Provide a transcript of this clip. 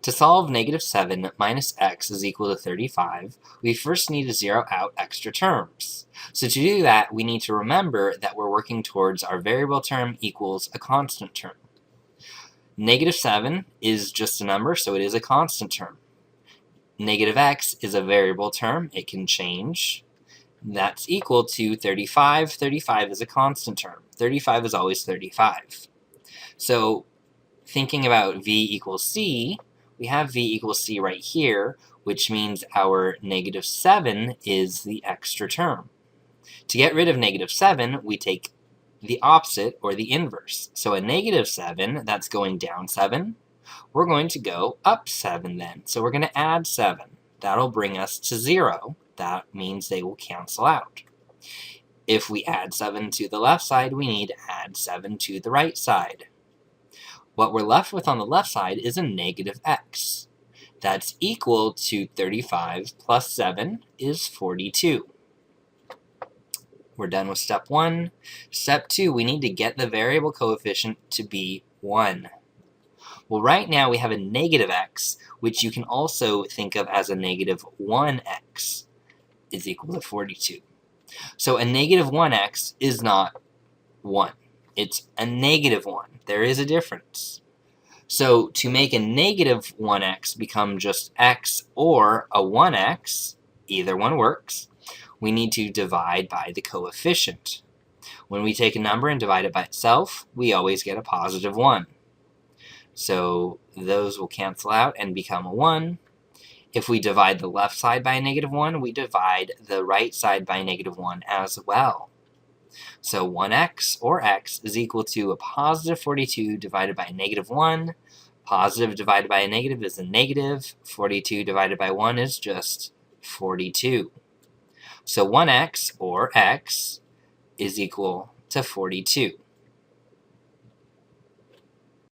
To solve -7 minus x is equal to 35, we first need to zero out extra terms. So to do that, we need to remember that we're working towards our variable term equals a constant term. -7 is just a number, so it is a constant term. -x is a variable term. It can change. That's equal to 35. 35 is a constant term. 35 is always 35. So thinking about v equals c, we have v equals c right here, which means our -7 is the extra term. To get rid of -7, we take the opposite, or the inverse. So a -7, that's going down 7. We're going to go up 7 then. So we're going to add 7. That'll bring us to 0. That means they will cancel out. If we add 7 to the left side, we need to add 7 to the right side. What we're left with on the left side is a -x. That's equal to 35 plus 7 is 42. We're done with step 1. Step 2, we need to get the variable coefficient to be 1. Well, right now we have a -x, which you can also think of as a -1x is equal to 42. So a -1x is not 1. It's a -1. There is a difference. So to make a -1x become just x or a 1x, either one works, we need to divide by the coefficient. When we take a number and divide it by itself, we always get a positive 1. So those will cancel out and become a 1. If we divide the left side by a -1, we divide the right side by a -1 as well. So 1x, or x, is equal to a positive 42 divided by a -1. Positive divided by a negative is a negative. 42 divided by 1 is just 42. So 1x, or x, is equal to 42.